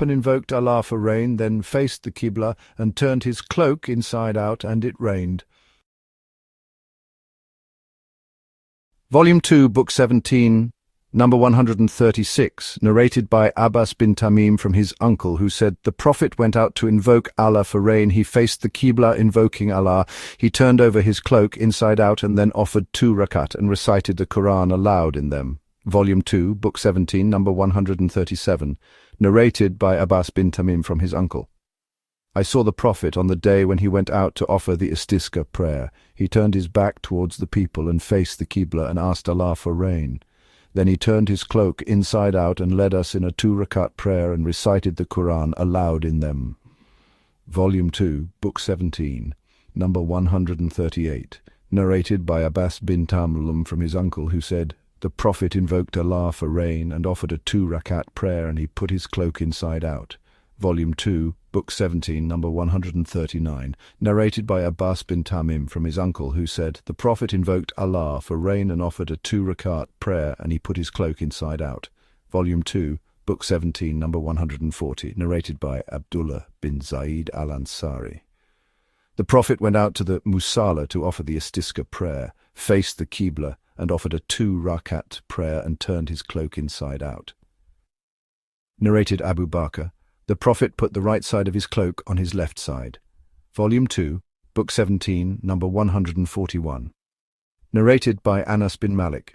up and invoked Allah for rain, then faced the Qibla and turned his cloak inside out, and it rained. Volume 2, Book 17, number 136, narrated by Abbas bin Tamim from his uncle, who said, "The Prophet went out to invoke Allah for rain. He faced the Qibla invoking Allah. He turned over his cloak inside out and then offered 2 rakat and recited the Quran aloud in them." Volume 2, Book 17, number 137, narrated by Abbas bin Tamim from his uncle. I saw the Prophet on the day when he went out to offer the Istisqa prayer. He turned his back towards the people and faced the Qibla and asked Allah for rain. Then he turned his cloak inside out and led us in a 2 rakat prayer and recited the Quran aloud in them. Volume 2, Book 17, number 138, narrated by Abbas bin Tamim from his uncle, who said, "The Prophet invoked Allah for rain and offered a 2 rakat prayer, and he put his cloak inside out." Volume 2, Book 17, number 139, narrated by Abbas bin Tamim from his uncle, who said, "The Prophet invoked Allah for rain and offered a 2 rakat prayer, and he put his cloak inside out." Volume 2, Book 17, number 140, narrated by Abdullah bin Zayd al-Ansari. The Prophet went out to the Musalla to offer the Istisqa prayer, faced the Qibla, and offered a 2 rakat prayer and turned his cloak inside out. Narrated Abu Bakr. The Prophet put the right side of his cloak on his left side. Volume 2, Book 17, number 141. Narrated by Anas bin Malik.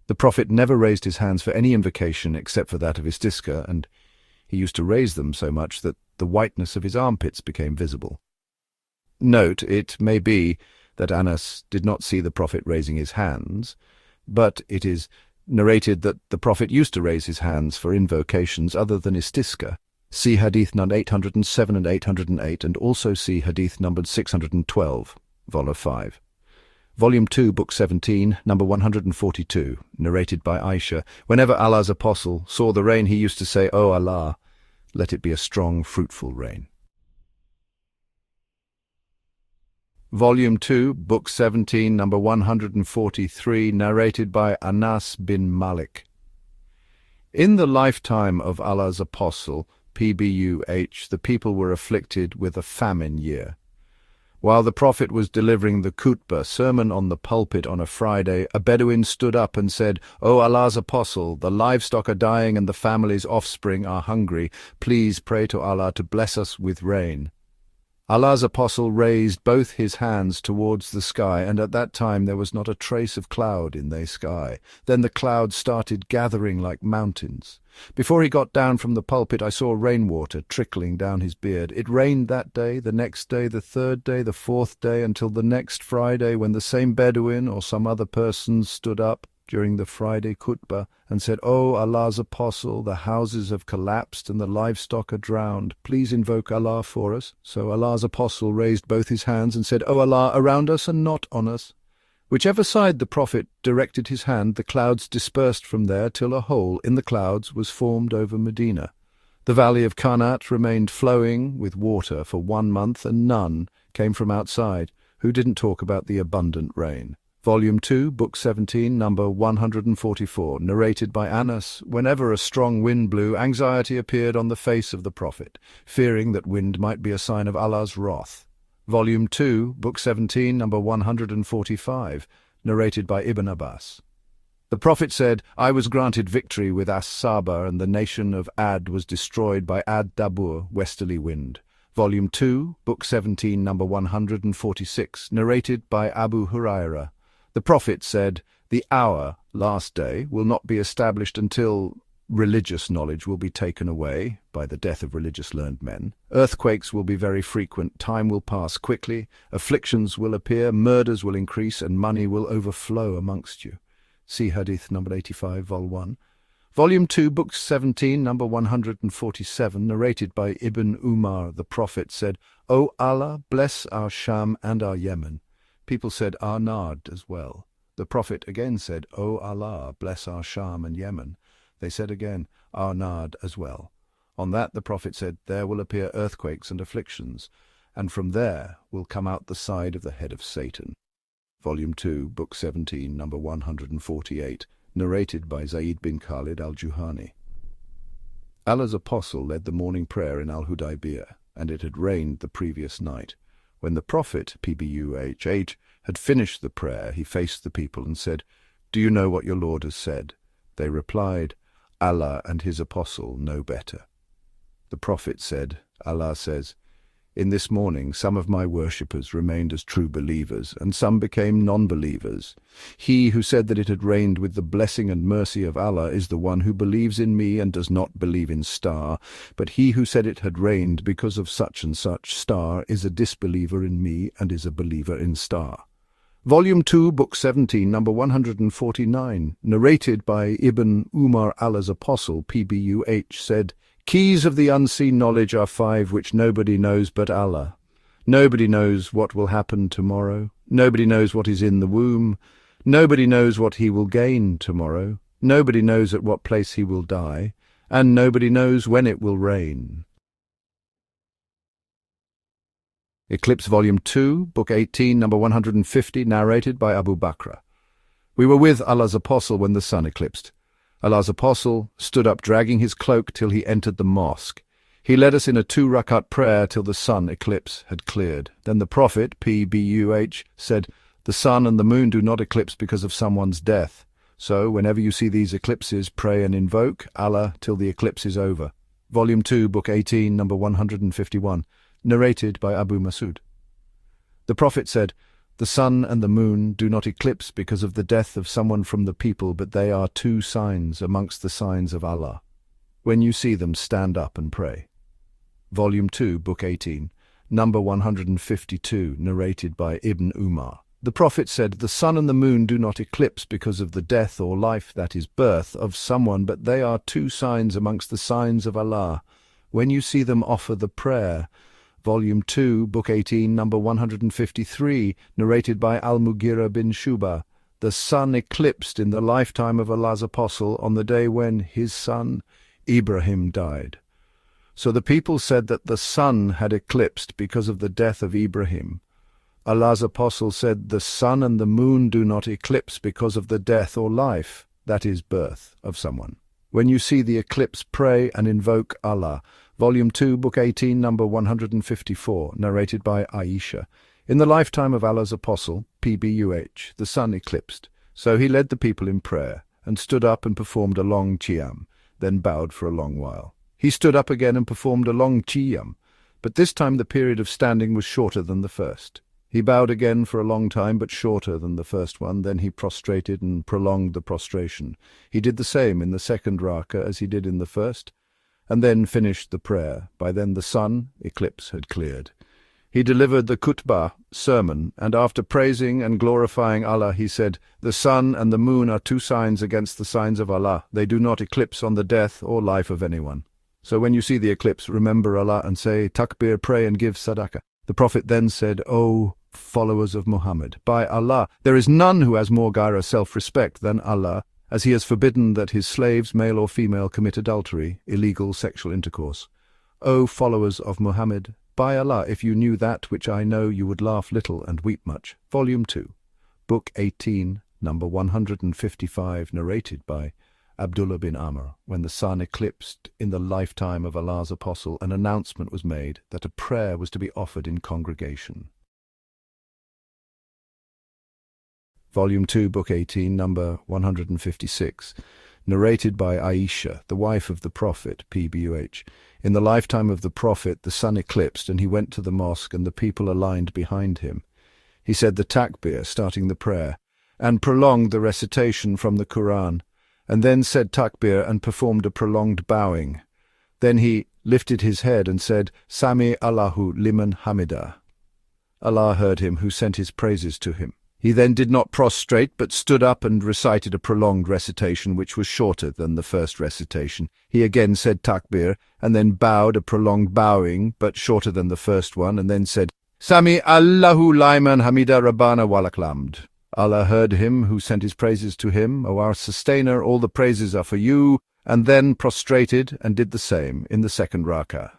The Prophet never raised his hands for any invocation except for that of Istisqa, and he used to raise them so much that the whiteness of his armpits became visible. Note, it may be that Anas did not see the Prophet raising his hands, but it is narrated that the Prophet used to raise his hands for invocations other than Istisqa. See Hadith number 807 and 808, and also see Hadith numbered 612, Volume 5. Volume 2, Book 17, number 142, narrated by Aisha. Whenever Allah's apostle saw the rain, he used to say, "O Allah, let it be a strong, fruitful rain." Volume 2, Book 17, number 143, narrated by Anas bin Malik. In the lifetime of Allah's apostle, p.b.u.h, the people were afflicted with a famine year. While the Prophet was delivering the khutbah, sermon on the pulpit on a Friday, a Bedouin stood up and said, "O Allah's apostle, the livestock are dying and the family's offspring are hungry. Please pray to Allah to bless us with rain." Allah's apostle raised both his hands towards the sky, and at that time there was not a trace of cloud in the sky. Then the clouds started gathering like mountains. Before he got down from the pulpit, I saw rainwater trickling down his beard. It rained that day, the next day, the third day, the fourth day, until the next Friday, when the same Bedouin or some other person stood up during the Friday khutbah and said, "O Allah's apostle, the houses have collapsed and the livestock are drowned. Please invoke Allah for us." So Allah's apostle raised both his hands and said, "O Allah, around us and not on us." Whichever side the Prophet directed his hand, the clouds dispersed from there till a hole in the clouds was formed over Medina. The valley of Qarnat remained flowing with water for 1 month, and none came from outside who didn't talk about the abundant rain. Volume 2, Book 17, number 144, narrated by Anas. Whenever a strong wind blew, anxiety appeared on the face of the Prophet, fearing that wind might be a sign of Allah's wrath. Volume 2, Book 17, number 145, narrated by Ibn Abbas. The Prophet said, "I was granted victory with As-Saba, and the nation of Ad was destroyed by Ad-Dabur, westerly wind." Volume 2, Book 17, number 146, narrated by Abu Huraira. The Prophet said, "The hour, last day, will not be established until religious knowledge will be taken away by the death of religious learned men. Earthquakes will be very frequent, time will pass quickly, afflictions will appear, murders will increase, and money will overflow amongst you." See Hadith number 85, Vol 1. Volume 2, Book 17, number 147, narrated by Ibn Umar. The Prophet said, "O Allah, bless our Sham and our Yemen." People said, "Our Nard" as well. The Prophet again said, "O Allah, bless our Sham and Yemen." They said again, "Our Nard" as well. On that the Prophet said, "There will appear earthquakes and afflictions, and from there will come out the side of the head of Satan." Volume 2, Book 17, number 148, narrated by Zayd bin Khalid al-Juhani. Allah's apostle led the morning prayer in Al-Hudaybiyah, and it had rained the previous night. When the Prophet, p.b.u.h, had finished the prayer, he faced the people and said, "Do you know what your Lord has said?" They replied, "Allah and his apostle know better." The Prophet said, "Allah says, in this morning some of my worshippers remained as true believers, and some became non-believers. He who said that it had rained with the blessing and mercy of Allah is the one who believes in me and does not believe in star, but he who said it had rained because of such and such star is a disbeliever in me and is a believer in star." Volume 2, Book 17, number 149, narrated by Ibn Umar, Allah's apostle, p.b.u.h, said, "Keys of the unseen knowledge are 5 which nobody knows but Allah. Nobody knows what will happen tomorrow. Nobody knows what is in the womb. Nobody knows what he will gain tomorrow. Nobody knows at what place he will die. And nobody knows when it will rain." Eclipse Volume 2, Book 18, number 150, narrated by Abu Bakr. We were with Allah's apostle when the sun eclipsed. Allah's apostle stood up dragging his cloak till he entered the mosque. He led us in a 2-rakat prayer till the sun eclipse had cleared. Then the Prophet, p.b.u.h, said, "The sun and the moon do not eclipse because of someone's death. So, whenever you see these eclipses, pray and invoke Allah till the eclipse is over." Volume 2, Book 18, number 151, narrated by Abu Masud. The Prophet said, "The sun and the moon do not eclipse because of the death of someone from the people, but they are 2 signs amongst the signs of Allah. When you see them, stand up and pray." Volume 2, Book 18, number 152, narrated by Ibn Umar. The Prophet said, "The sun and the moon do not eclipse because of the death or life, that is, birth, of someone, but they are 2 signs amongst the signs of Allah. When you see them, offer the prayer." Volume 2, Book 18, number 153, narrated by Al-Mughira bin Shuba. The sun eclipsed in the lifetime of Allah's apostle on the day when his son Ibrahim died. So the people said that the sun had eclipsed because of the death of Ibrahim. Allah's apostle said, "The sun and the moon do not eclipse because of the death or life, that is, birth, of someone. When you see the eclipse, pray and invoke Allah." Volume 2, Book 18, number 154, narrated by Aisha. In the lifetime of Allah's apostle, p.b.u.h, the sun eclipsed. So he led the people in prayer, and stood up and performed a long qiyam, then bowed for a long while. He stood up again and performed a long qiyam, but this time the period of standing was shorter than the first. He bowed again for a long time, but shorter than the first one. Then he prostrated and prolonged the prostration. He did the same in the second rakah as he did in the first, and then finished the prayer. By then the sun, eclipse, had cleared. He delivered the khutbah, sermon, and after praising and glorifying Allah, he said, "The sun and the moon are 2 signs against the signs of Allah. They do not eclipse on the death or life of anyone. So when you see the eclipse, remember Allah and say, takbir, pray and give sadaqah." The Prophet then said, "O followers of Muhammad, by Allah, there is none who has more gaira self-respect than Allah, as he has forbidden that his slaves, male or female, commit adultery, illegal sexual intercourse. O followers of Muhammad, by Allah, if you knew that which I know, you would laugh little and weep much." Volume 2, Book 18, number 155, narrated by Abdullah bin Amr. When the sun eclipsed in the lifetime of Allah's apostle, an announcement was made that a prayer was to be offered in congregation. Volume 2, Book 18, number 156, narrated by Aisha, the wife of the Prophet, p.b.u.h. In the lifetime of the Prophet, the sun eclipsed, and he went to the mosque, and the people aligned behind him. He said the takbir, starting the prayer, and prolonged the recitation from the Quran, and then said takbir and performed a prolonged bowing. Then he lifted his head and said, "Sami Allahu liman hamida." Allah heard him who sent his praises to him. He then did not prostrate, but stood up and recited a prolonged recitation, which was shorter than the first recitation. He again said takbir, and then bowed a prolonged bowing, but shorter than the first one, and then said, "Sami Allahu liman hamida rabbana walaklamd." Allah heard him who sent his praises to him. "O our sustainer, all the praises are for you," and then prostrated and did the same in the second rakah.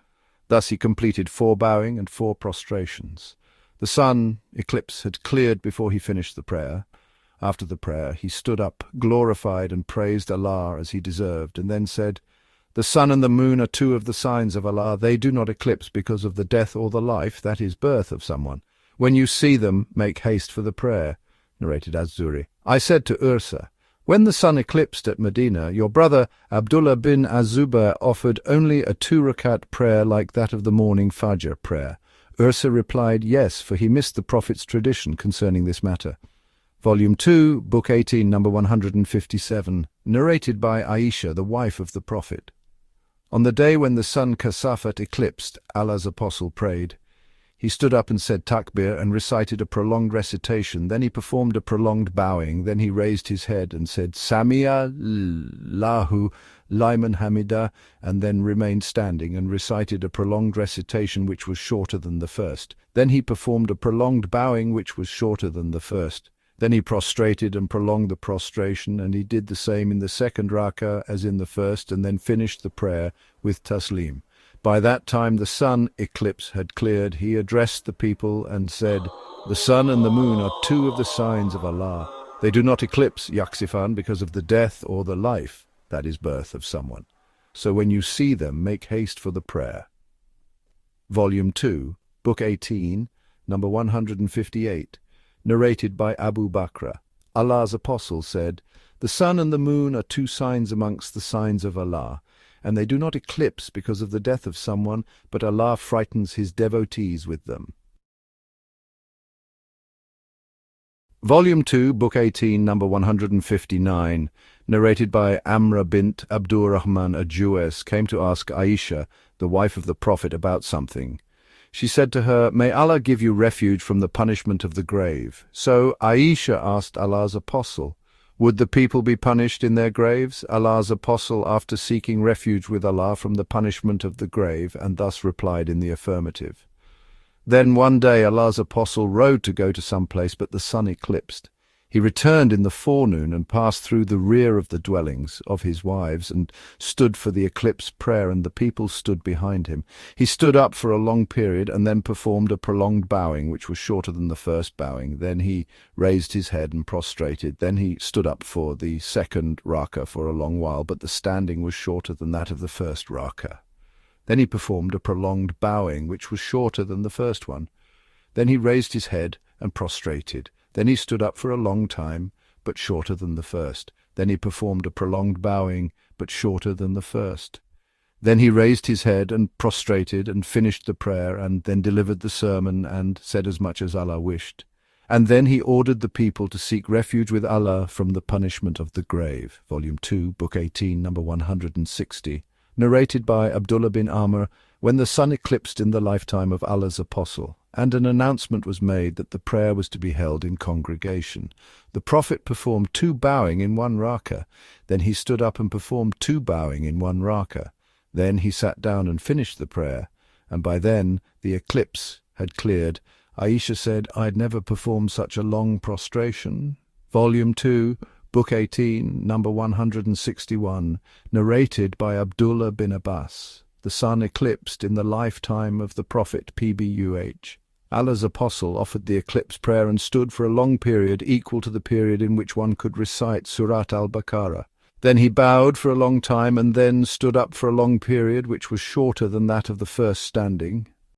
Thus he completed 4 bowing and 4 prostrations. The sun, eclipse, had cleared before he finished the prayer. After the prayer, he stood up, glorified and praised Allah as he deserved, and then said, The sun and the moon are two of the signs of Allah. They do not eclipse because of the death or the life, that is, birth of someone. When you see them, make haste for the prayer. Narrated Az-Zuri. I said to Ursa, when the sun eclipsed at Medina, your brother Abdullah bin Az-Zubair offered only a 2-rakat prayer like that of the morning Fajr prayer. Ursa replied, yes, for he missed the Prophet's tradition concerning this matter. Volume 2, Book 18, number 157, narrated by Aisha, the wife of the Prophet. On the day when the sun Kasafat eclipsed, Allah's apostle prayed. He stood up and said takbir and recited a prolonged recitation. Then he performed a prolonged bowing. Then he raised his head and said, Sami'a lahu liman hamida, and then remained standing and recited a prolonged recitation which was shorter than the first. Then he performed a prolonged bowing which was shorter than the first. Then he prostrated and prolonged the prostration, and he did the same in the second rakah as in the first, and then finished the prayer with taslim. By that time the sun eclipse had cleared. He addressed the people and said, the sun and the moon are two of the signs of Allah. They do not eclipse, Yaksifan, because of the death or the life, that is, birth of someone. So when you see them, make haste for the prayer. Volume 2, Book 18, number 158, narrated by Abu Bakr. Allah's apostle said, the sun and the moon are two signs amongst the signs of Allah, and they do not eclipse because of the death of someone, but Allah frightens his devotees with them. Volume 2, Book 18, number 159, narrated by Amra bint Abdurrahman a-Jewess, came to ask Aisha, the wife of the Prophet, about something. She said to her, may Allah give you refuge from the punishment of the grave. So Aisha asked Allah's apostle, would the people be punished in their graves? Allah's apostle, after seeking refuge with Allah from the punishment of the grave, and thus replied in the affirmative. Then one day Allah's apostle rode to go to some place, but the sun eclipsed. He returned in the forenoon and passed through the rear of the dwellings of his wives and stood for the eclipse prayer, and the people stood behind him. He stood up for a long period and then performed a prolonged bowing, which was shorter than the first bowing. Then he raised his head and prostrated. Then he stood up for the second rakah for a long while, but the standing was shorter than that of the first rakah. Then he performed a prolonged bowing, which was shorter than the first one. Then he raised his head and prostrated. Then he stood up for a long time, but shorter than the first. Then he performed a prolonged bowing, but shorter than the first. Then he raised his head and prostrated and finished the prayer, and then delivered the sermon and said as much as Allah wished. And then he ordered the people to seek refuge with Allah from the punishment of the grave. Volume 2, Book 18, number 160. Narrated by Abdullah bin Amr, when the sun eclipsed in the lifetime of Allah's apostle, and an announcement was made that the prayer was to be held in congregation. The Prophet performed 2 bowing in 1 rakah. Then he stood up and performed 2 bowing in 1 rakah. Then he sat down and finished the prayer, and by then the eclipse had cleared. Aisha said, I had never performed such a long prostration. Volume 2, Book 18, number 161, narrated by Abdullah bin Abbas. The sun eclipsed in the lifetime of the Prophet, p.b.u.h. Allah's apostle offered the eclipse prayer and stood for a long period equal to the period in which one could recite Surat al-Baqarah. Then he bowed for a long time and then stood up for a long period which was shorter than that of the first standing.